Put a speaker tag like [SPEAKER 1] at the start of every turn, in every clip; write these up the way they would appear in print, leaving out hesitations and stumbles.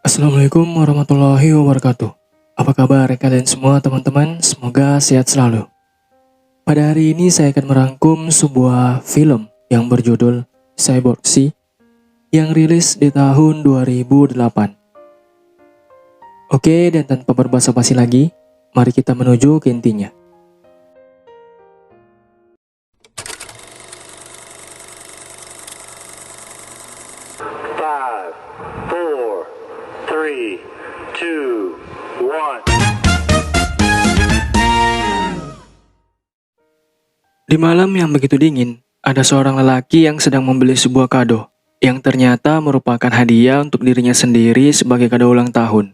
[SPEAKER 1] Assalamualaikum warahmatullahi wabarakatuh. Apa kabar kalian semua teman-teman? Semoga sehat selalu. Pada hari ini saya akan merangkum sebuah film yang berjudul Cyborg Sea yang rilis di tahun 2008. Oke, dan tanpa berbasa-basi lagi, mari kita menuju ke intinya.
[SPEAKER 2] Five, four, three, two, one.
[SPEAKER 1] Di malam yang begitu dingin, ada seorang lelaki yang sedang membeli sebuah kado yang ternyata merupakan hadiah untuk dirinya sendiri sebagai kado ulang tahun.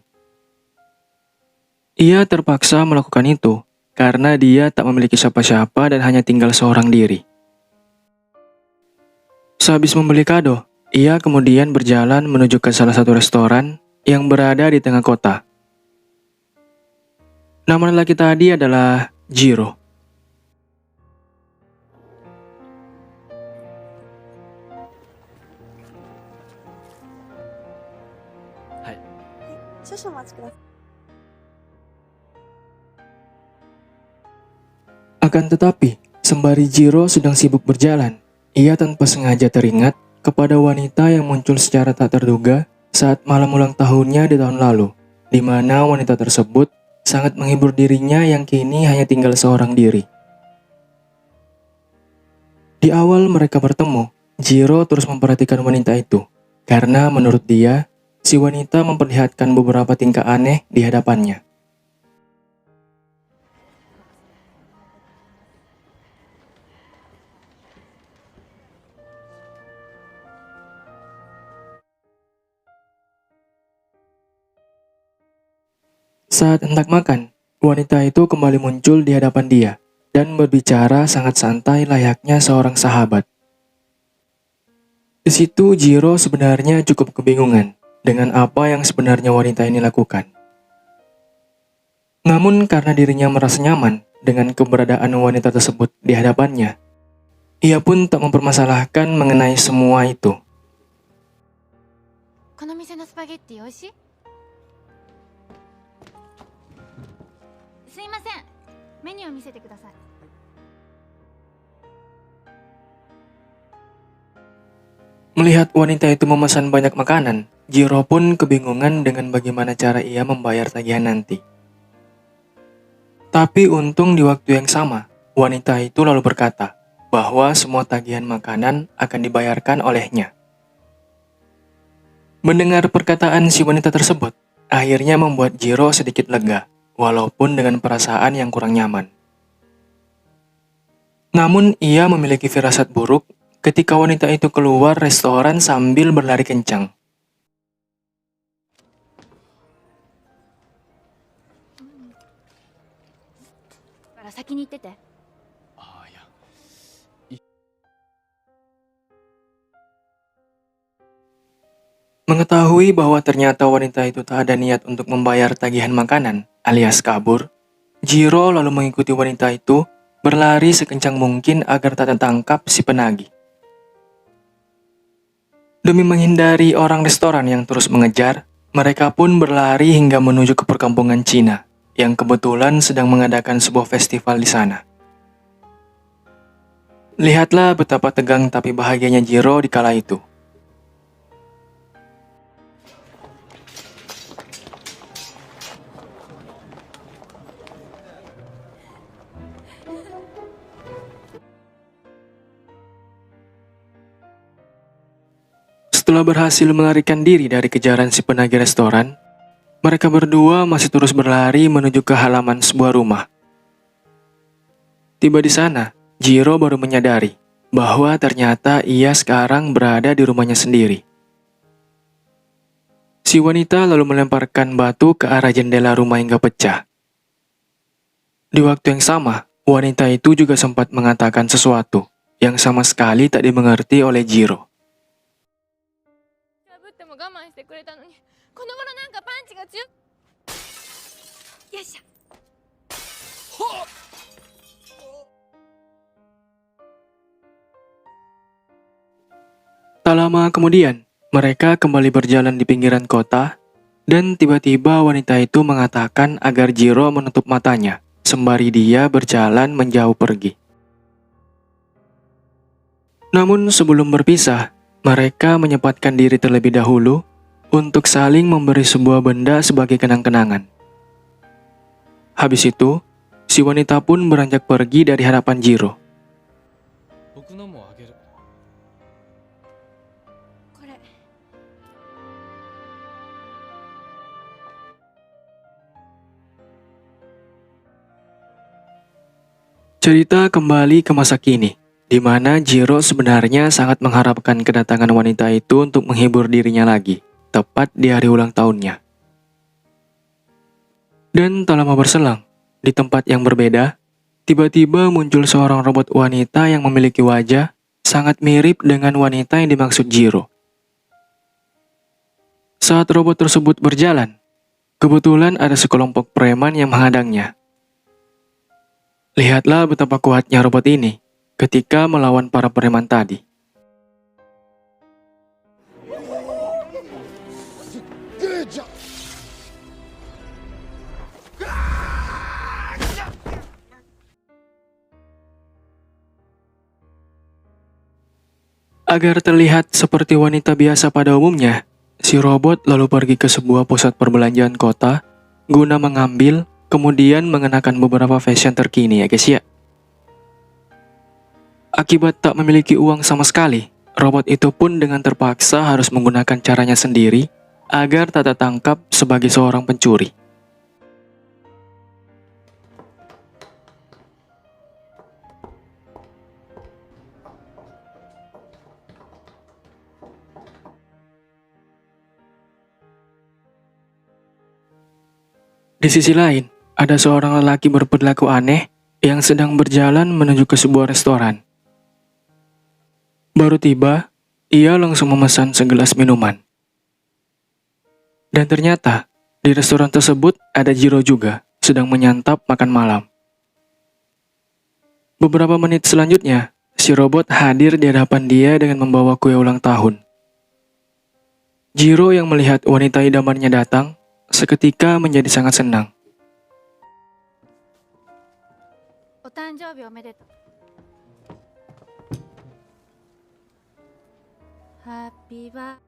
[SPEAKER 1] Ia terpaksa melakukan itu karena dia tak memiliki siapa-siapa dan hanya tinggal seorang diri. Sehabis membeli kado, ia kemudian berjalan menuju ke salah satu restoran yang berada di tengah kota. Nama lelaki tadi adalah Jiro. Akan tetapi, sembari Jiro sedang sibuk berjalan, ia tanpa sengaja teringat kepada wanita yang muncul secara tak terduga saat malam ulang tahunnya di tahun lalu, di mana wanita tersebut sangat menghibur dirinya yang kini hanya tinggal seorang diri. Di awal mereka bertemu, Jiro terus memperhatikan wanita itu, karena menurut dia, si wanita memperlihatkan beberapa tingkah aneh di hadapannya. Saat hendak makan, wanita itu kembali muncul di hadapan dia dan berbicara sangat santai layaknya seorang sahabat. Di situ Jiro sebenarnya cukup kebingungan dengan apa yang sebenarnya wanita ini lakukan. Namun karena dirinya merasa nyaman dengan keberadaan wanita tersebut di hadapannya, ia pun tak mempermasalahkan mengenai semua itu.
[SPEAKER 3] この店のスパゲッティ美味しい？すいません。メニューを見せてください。
[SPEAKER 1] Melihat wanita itu memesan banyak makanan, Jiro pun kebingungan dengan bagaimana cara ia membayar tagihan nanti. Tapi untung di waktu yang sama, wanita itu lalu berkata bahwa semua tagihan makanan akan dibayarkan olehnya. Mendengar perkataan si wanita tersebut, akhirnya membuat Jiro sedikit lega, walaupun dengan perasaan yang kurang nyaman. Namun ia memiliki firasat buruk ketika wanita itu keluar restoran sambil berlari kencang.
[SPEAKER 3] から先に行ってて。
[SPEAKER 1] Mengetahui bahwa ternyata wanita itu tak ada niat untuk membayar tagihan makanan alias kabur, Jiro lalu mengikuti wanita itu berlari sekencang mungkin agar tak tertangkap si penagih. Demi menghindari orang restoran yang terus mengejar, mereka pun berlari hingga menuju ke perkampungan Cina yang kebetulan sedang mengadakan sebuah festival di sana. Lihatlah betapa tegang tapi bahagianya Jiro di kala itu. Setelah berhasil melarikan diri dari kejaran si penagih restoran, mereka berdua masih terus berlari menuju ke halaman sebuah rumah. Tiba di sana, Jiro baru menyadari bahwa ternyata ia sekarang berada di rumahnya sendiri. Si wanita lalu melemparkan batu ke arah jendela rumah hingga pecah. Di waktu yang sama, wanita itu juga sempat mengatakan sesuatu yang sama sekali tak dimengerti oleh Jiro.
[SPEAKER 3] 破っても我慢してくれたのに、この頃なんかパンチが強っ。よいしょ。
[SPEAKER 1] Tak lama kemudian, mereka kembali berjalan di pinggiran kota Dan tiba-tiba wanita itu mengatakan agar Jiro menutup matanya, sembari dia berjalan menjauh pergi. Namun sebelum berpisah, mereka menyempatkan diri terlebih dahulu untuk saling memberi sebuah benda sebagai kenang-kenangan. Habis itu, si wanita pun beranjak pergi dari hadapan Jiro.
[SPEAKER 4] 僕のもあげる。
[SPEAKER 3] これ
[SPEAKER 1] Cerita kembali ke masa kini, di mana Jiro sebenarnya sangat mengharapkan kedatangan wanita itu untuk menghibur dirinya lagi, tepat di hari ulang tahunnya. Dan tak lama berselang, di tempat yang berbeda, tiba-tiba muncul seorang robot wanita yang memiliki wajah sangat mirip dengan wanita yang dimaksud Jiro. Saat robot tersebut berjalan, kebetulan ada sekelompok preman yang menghadangnya. Lihatlah betapa kuatnya robot ini ketika melawan para preman tadi. Agar terlihat seperti wanita biasa pada umumnya, si robot lalu pergi ke sebuah pusat perbelanjaan kota guna mengambil, kemudian mengenakan beberapa fashion terkini ya guys ya. Akibat tak memiliki uang sama sekali, robot itu pun dengan terpaksa harus menggunakan caranya sendiri agar tak tertangkap sebagai seorang pencuri. Di sisi lain, ada seorang lelaki berperilaku aneh yang sedang berjalan menuju ke sebuah restoran. Baru tiba, ia langsung memesan segelas minuman. Dan ternyata, di restoran tersebut ada Jiro juga, sedang menyantap makan malam. Beberapa menit selanjutnya, si robot hadir di hadapan dia dengan membawa kue ulang tahun. Jiro yang melihat wanita idamannya datang, seketika menjadi sangat senang.
[SPEAKER 3] お誕生日おめでとう。ハッピーバー。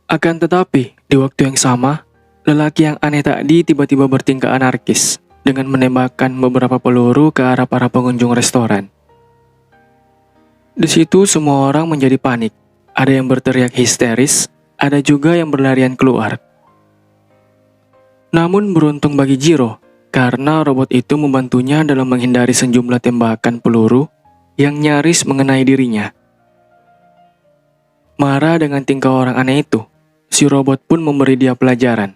[SPEAKER 1] Akan tetapi, di waktu yang sama, lelaki yang aneh tadi tiba-tiba bertingkah anarkis dengan menembakkan beberapa peluru ke arah para pengunjung restoran. Di situ semua orang menjadi panik. Ada yang berteriak histeris, ada juga yang berlarian keluar. Namun beruntung bagi Jiro, karena robot itu membantunya dalam menghindari sejumlah tembakan peluru yang nyaris mengenai dirinya. Marah dengan tingkah orang aneh itu, si robot pun memberi dia pelajaran.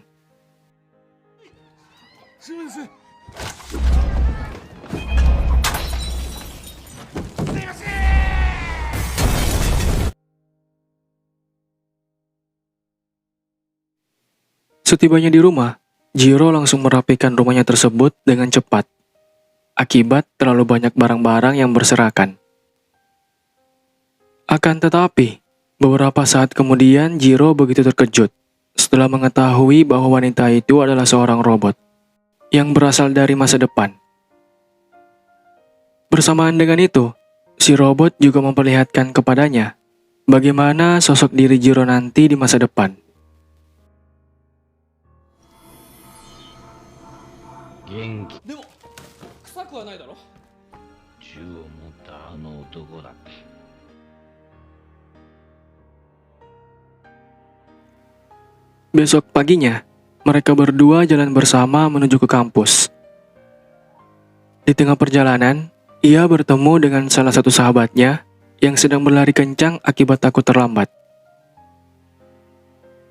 [SPEAKER 1] Setibanya di rumah, Jiro langsung merapikan rumahnya tersebut dengan cepat, akibat terlalu banyak barang-barang yang berserakan. Akan tetapi, beberapa saat kemudian Jiro begitu terkejut setelah mengetahui bahwa wanita itu adalah seorang robot yang berasal dari masa depan. Bersamaan dengan itu, si robot juga memperlihatkan kepadanya bagaimana sosok diri Jiro nanti di masa depan.
[SPEAKER 4] 元気。
[SPEAKER 5] でも臭くはないだろ。
[SPEAKER 4] 銃を持ったあの男だ。
[SPEAKER 1] Besok paginya, mereka berdua jalan bersama menuju ke kampus. Di tengah perjalanan, ia bertemu dengan salah satu sahabatnya yang sedang berlari kencang akibat takut terlambat.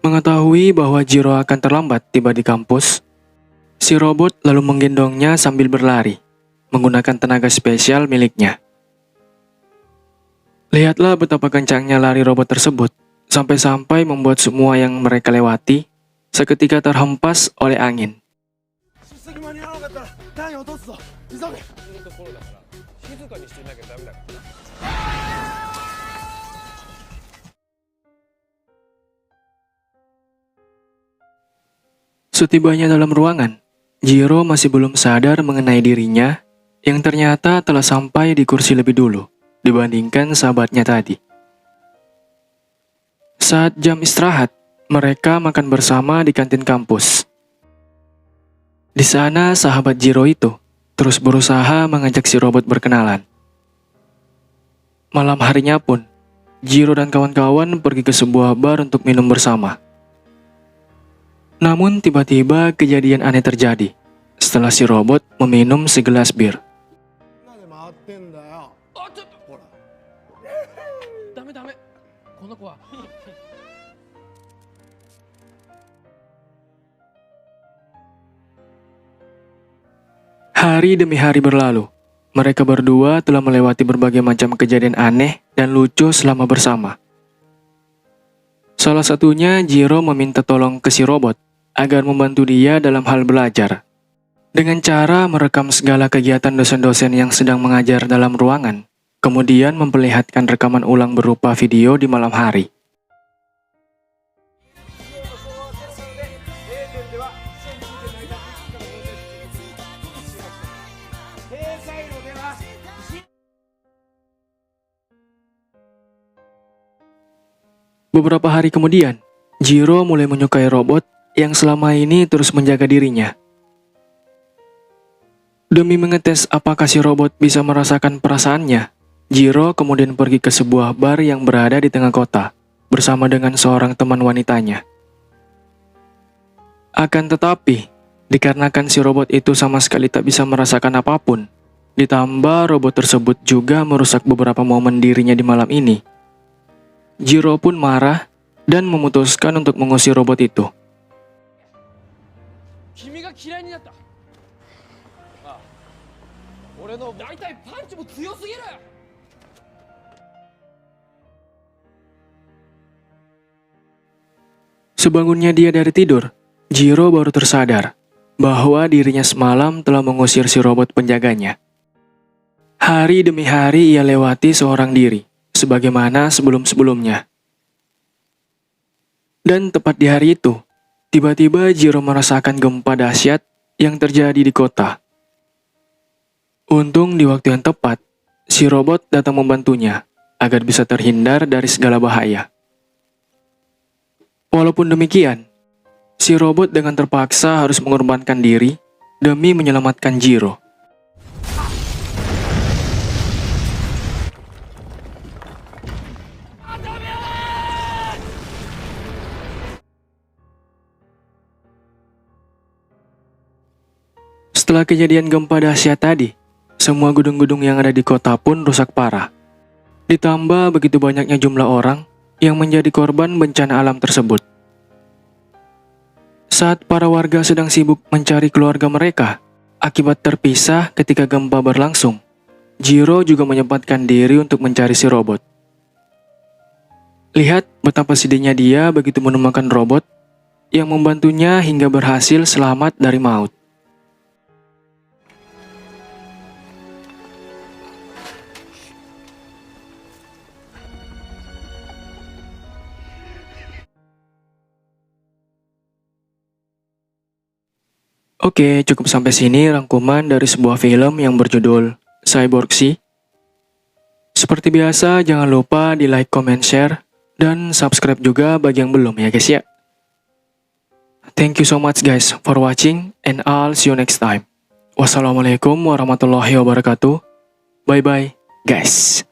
[SPEAKER 1] Mengetahui bahwa Jiro akan terlambat tiba di kampus, si robot lalu menggendongnya sambil berlari, menggunakan tenaga spesial miliknya. Lihatlah betapa kencangnya lari robot tersebut, sampai-sampai membuat semua yang mereka lewati seketika terhempas oleh angin.
[SPEAKER 5] 出席間に合わなかったら単位落とすぞ。急げ。こんなところだから静かにしていなきゃダメだからな。
[SPEAKER 1] Setibanya dalam ruangan, Jiro masih belum sadar mengenai dirinya yang ternyata telah sampai di kursi lebih dulu dibandingkan sahabatnya tadi. Saat jam istirahat, mereka makan bersama di kantin kampus. Di sana, sahabat Jiro itu terus berusaha mengajak si robot berkenalan. Malam harinya pun, Jiro dan kawan-kawan pergi ke sebuah bar untuk minum bersama. Namun tiba-tiba kejadian aneh terjadi setelah si robot meminum segelas bir.
[SPEAKER 5] みんなで回ってんだよ。
[SPEAKER 6] あ、ちょっと
[SPEAKER 5] ほら。
[SPEAKER 6] ダメダメこの子は
[SPEAKER 1] Hari demi hari berlalu. Mereka berdua telah melewati berbagai macam kejadian aneh dan lucu selama bersama. Salah satunya, Jiro meminta tolong ke si robot agar membantu dia dalam hal belajar. Dengan cara merekam segala kegiatan dosen-dosen yang sedang mengajar dalam ruangan, kemudian memperlihatkan rekaman ulang berupa video di malam hari. Beberapa hari kemudian, Jiro mulai menyukai robot yang selama ini terus menjaga dirinya. Demi mengetes apakah si robot bisa merasakan perasaannya, Jiro kemudian pergi ke sebuah bar yang berada di tengah kota bersama dengan seorang teman wanitanya. Akan tetapi, dikarenakan si robot itu sama sekali tak bisa merasakan apapun, ditambah robot tersebut juga merusak beberapa momen dirinya di malam ini, Jiro pun marah dan memutuskan untuk mengusir robot itu.
[SPEAKER 6] 君が嫌いになったああ俺の大体パンチも強すぎる
[SPEAKER 1] Sebangunnya dia dari tidur, Jiro baru tersadar bahwa dirinya semalam telah mengusir si robot penjaganya. Hari demi hari ia lewati seorang diri, sebagaimana sebelum-sebelumnya. Dan tepat di hari itu, tiba-tiba Jiro merasakan gempa dahsyat yang terjadi di kota. Untung di waktu yang tepat, si robot datang membantunya agar bisa terhindar dari segala bahaya. Walaupun demikian, si robot dengan terpaksa harus mengorbankan diri demi menyelamatkan Jiro. Setelah kejadian gempa dahsyat tadi, semua gedung-gedung yang ada di kota pun rusak parah. Ditambah begitu banyaknya jumlah orang yang menjadi korban bencana alam tersebut. Saat para warga sedang sibuk mencari keluarga mereka, akibat terpisah ketika gempa berlangsung, Jiro juga menyempatkan diri untuk mencari si robot. Lihat betapa sedihnya dia begitu menemukan robot yang membantunya hingga berhasil selamat dari maut. Oke, cukup sampai sini rangkuman dari sebuah film yang berjudul Cyborg Sea. Seperti biasa, jangan lupa di like, comment, share, dan subscribe juga bagi yang belum ya guys ya. Thank you so much guys for watching and I'll see you next time. Wassalamualaikum warahmatullahi wabarakatuh. Bye bye guys.